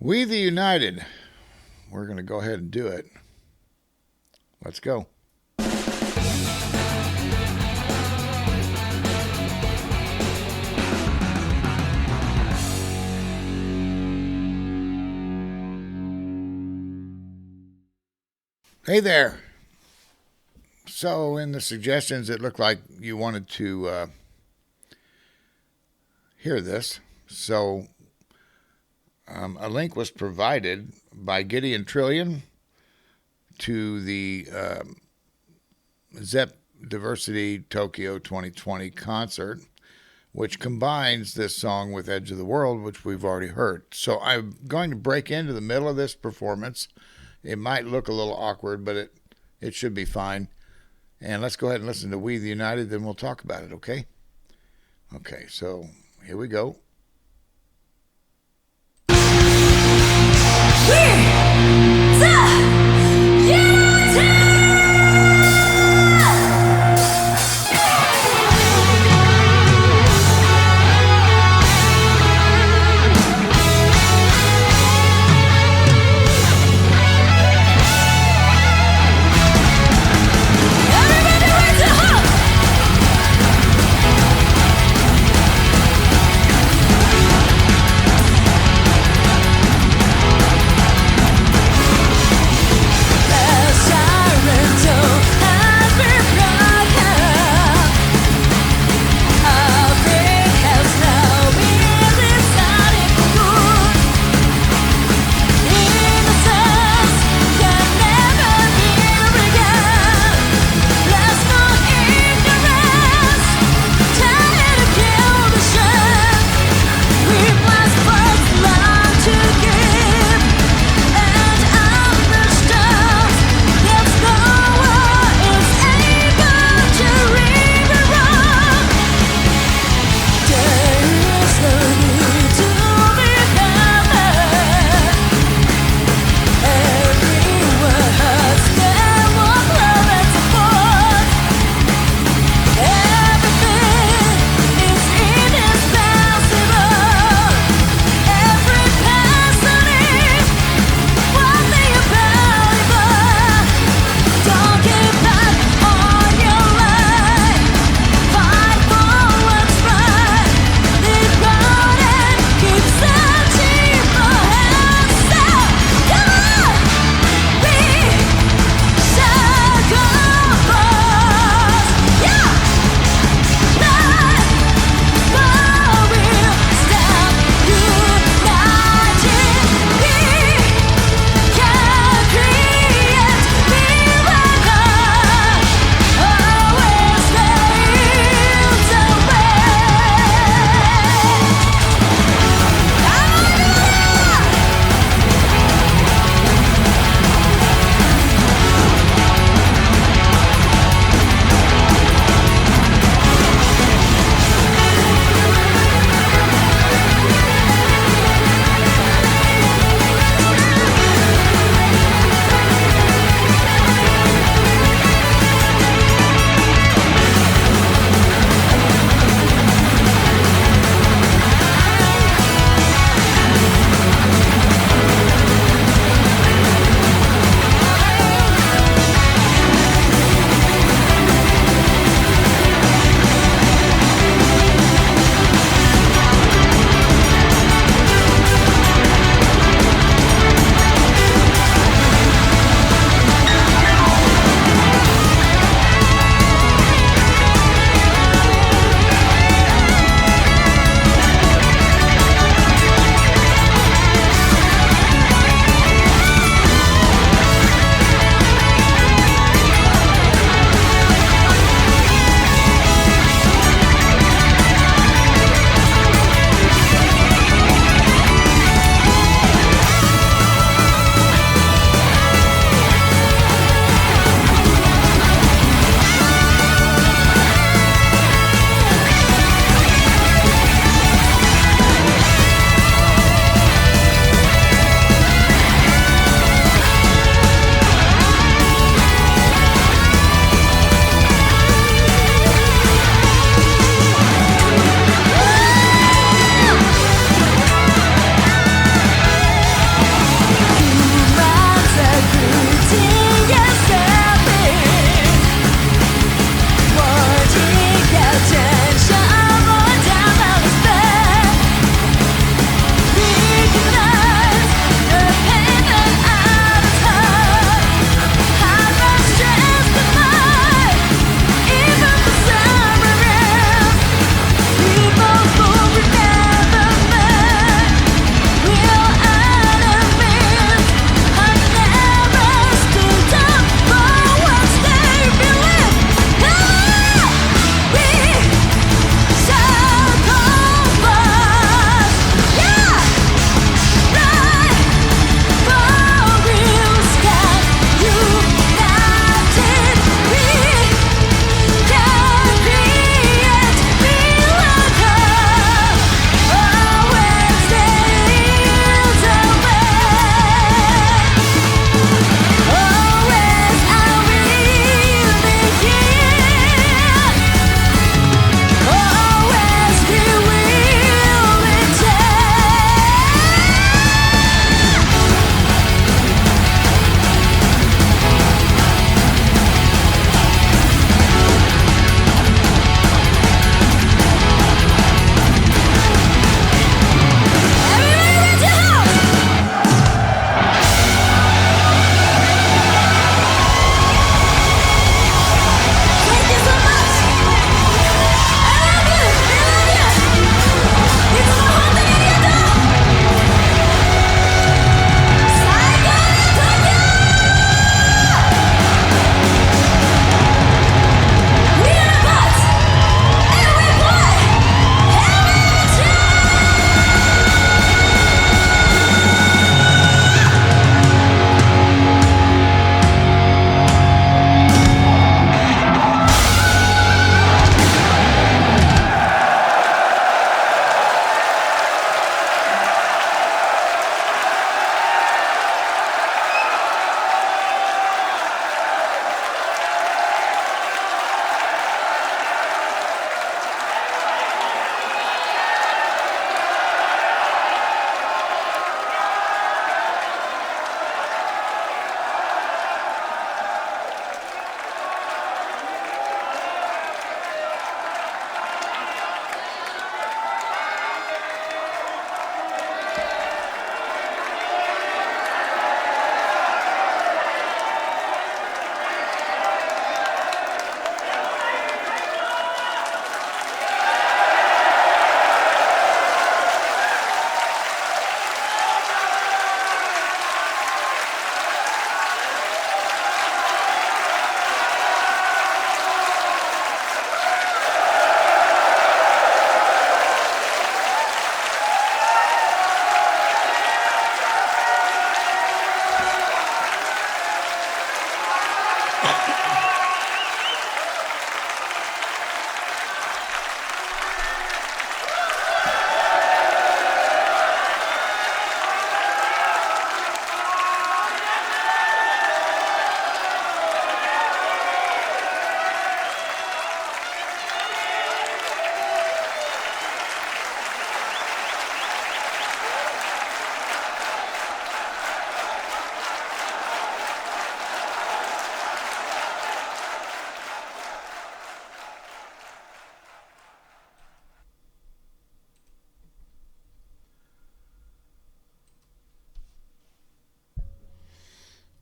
We the United. We're going to go ahead and do it. Let's go. Hey there. So in the suggestions, it looked like you wanted to hear this. So a link was provided by Gideon Trillion to the Zepp Divercity Tokyo 2020 concert, which combines this song with Edge of the World, which we've already heard. So I'm going to break into the middle of this performance. It might look a little awkward, but it should be fine. And let's go ahead and listen to We the United, then we'll talk about it, okay? Okay, so here we go.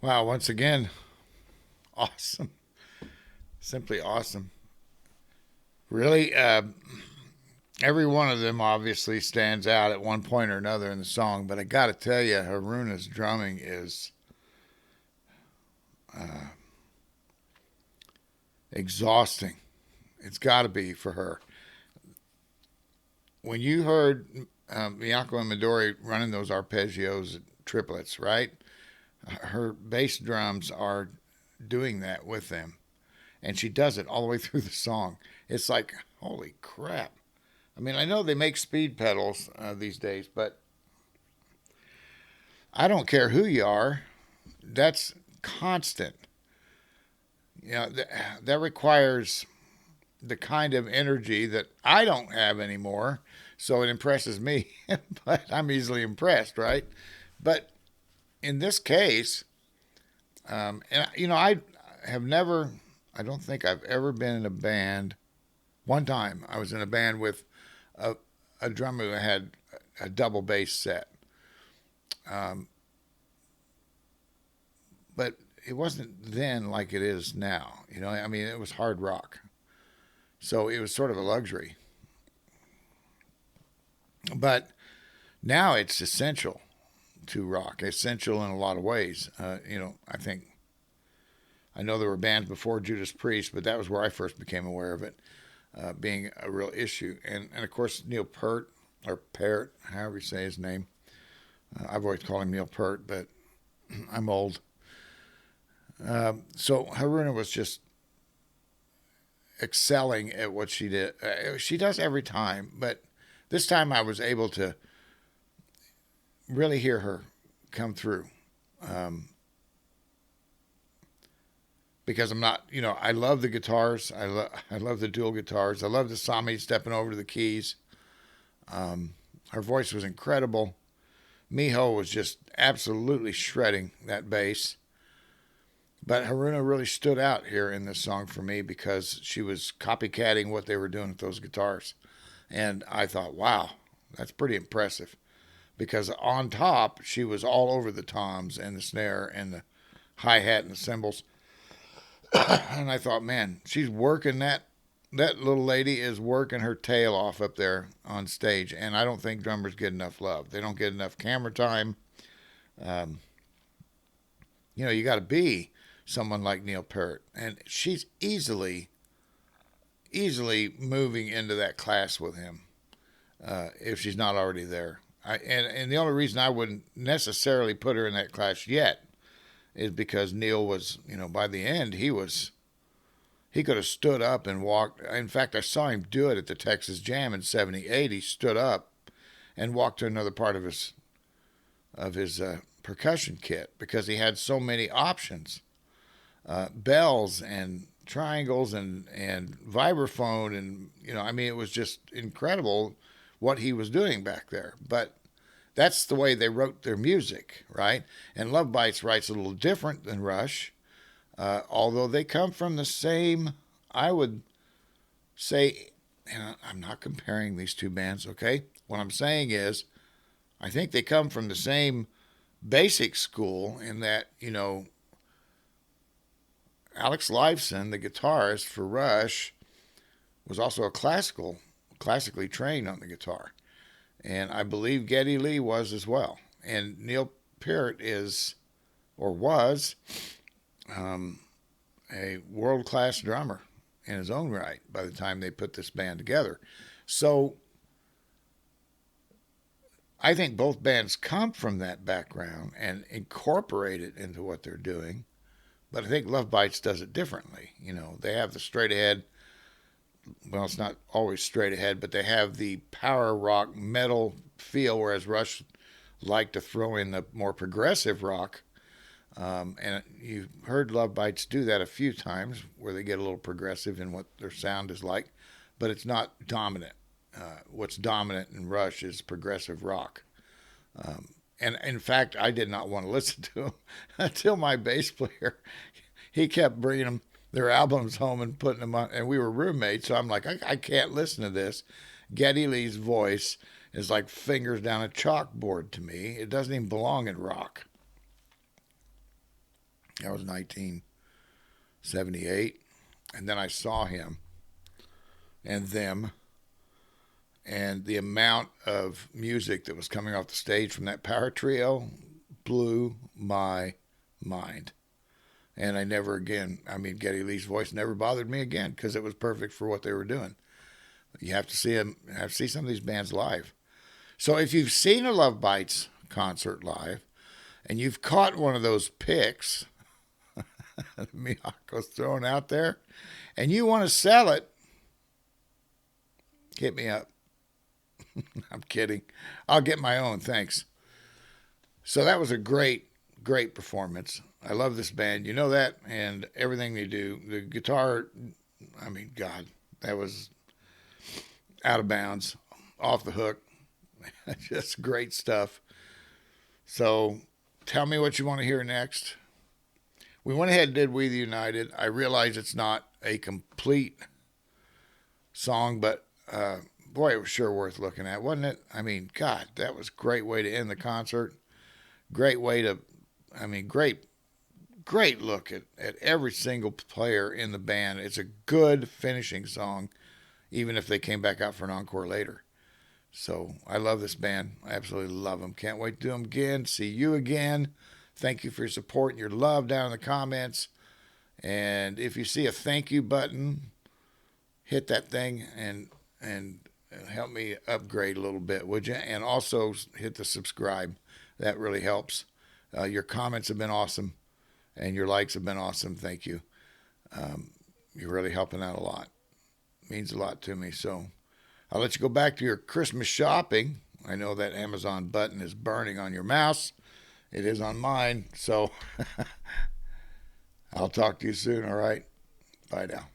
Wow, once again, awesome. Simply awesome. Really, every one of them obviously stands out at one point or another in the song, but I got to tell you, Haruna's drumming is uh, exhausting. It's got to be for her. When you heard Miyako and Midori running those arpeggios, triplets, right? Her bass drums are doing that with them, and she does it all the way through the song. It's like, holy crap. I mean, I know they make speed pedals these days, but I don't care who you are. That's constant. You know, that requires the kind of energy that I don't have anymore. So it impresses me, but I'm easily impressed, right? But in this case, and you know, I have never, I don't think I've ever been in a band. One time I was in a band with a, a drummer who had a double bass set. Um, but it wasn't then like it is now. You know, I mean, it was hard rock. So it was sort of a luxury. But now it's essential to rock, essential in a lot of ways. You know, I know there were bands before Judas Priest, but that was where I first became aware of it being a real issue. And of course, Neil Peart, or Parrott, however you say his name. I've always called him Neil Peart, but I'm old. So Haruna was just excelling at what she did. She does every time, but this time I was able to really hear her come through. Um, because I'm not, you know, I love the guitars. I love the dual guitars. I love the Sami stepping over to the keys. Her voice was incredible. Miho was just absolutely shredding that bass. But Haruna really stood out here in this song for me because she was copycatting what they were doing with those guitars. And I thought, wow, that's pretty impressive. Because on top, she was all over the toms and the snare and the hi hat and the cymbals. And I thought, man, she's working that. That little lady is working her tail off up there on stage. And I don't think drummers get enough love. They don't get enough camera time. Um, you know, you got to be someone like Neil Peart. And she's easily moving into that class with him if she's not already there. And the only reason I wouldn't necessarily put her in that class yet is because Neil was, you know, by the end, he could have stood up and walked. In fact, I saw him do it at the Texas Jam in '78. He stood up and walked to another part of his percussion kit because he had so many options. Bells and triangles and vibraphone, and you know, I mean, it was just incredible what he was doing back there. But that's the way they wrote their music, right? And Lovebites writes a little different than Rush, although they come from the same. I would say, and I'm not comparing these two bands, okay? What I'm saying is, I think they come from the same basic school in that, you know, Alex Lifeson, the guitarist for Rush, was also classically trained on the guitar. And I believe Geddy Lee was as well. And Neil Peart is, or was, um, a world-class drummer in his own right by the time they put this band together. So I think both bands come from that background and incorporate it into what they're doing. But I think Lovebites does it differently. You know, they have the straight ahead. Well, it's not always straight ahead, but they have the power rock metal feel, whereas Rush liked to throw in the more progressive rock. And you've heard Lovebites do that a few times, where they get a little progressive in what their sound is like, but it's not dominant. What's dominant in Rush is progressive rock. And in fact, I did not want to listen to them until my bass player, he kept bringing them their albums home and putting them on, and we were roommates. So I'm like, I can't listen to this. Geddy Lee's voice is like fingers down a chalkboard to me. It doesn't even belong in rock. That was 1978. And then I saw him and them, and the amount of music that was coming off the stage from that power trio blew my mind. And I never again, I mean, Geddy Lee's voice never bothered me again because it was perfect for what they were doing. You have to see them, have to see some of these bands live. So if you've seen a Lovebites concert live and you've caught one of those pics Miyako's throwing out there and you want to sell it, hit me up. I'm kidding. I'll get my own, thanks. So that was a great, great performance. I love this band. You know that, and everything they do. The guitar, I mean, God, that was out of bounds, off the hook. Just great stuff. So tell me what you want to hear next. We went ahead and did We the United. I realize it's not a complete song, but boy, it was sure worth looking at, wasn't it? I mean, God, that was a great way to end the concert. Great way to, I mean, great look at every single player in the band. It's a good finishing song, even if they came back out for an encore later. So I love this band. I absolutely love them. Can't wait to do them again. See you again. Thank you for your support and your love down in the comments. And if you see a thank you button, hit that thing and help me upgrade a little bit, would you? And also hit the subscribe. That really helps. Your comments have been awesome, and your likes have been awesome. Thank you. You're really helping out a lot. It means a lot to me. So I'll let you go back to your Christmas shopping. I know that Amazon button is burning on your mouse. It is on mine. So I'll talk to you soon, all right? Bye now.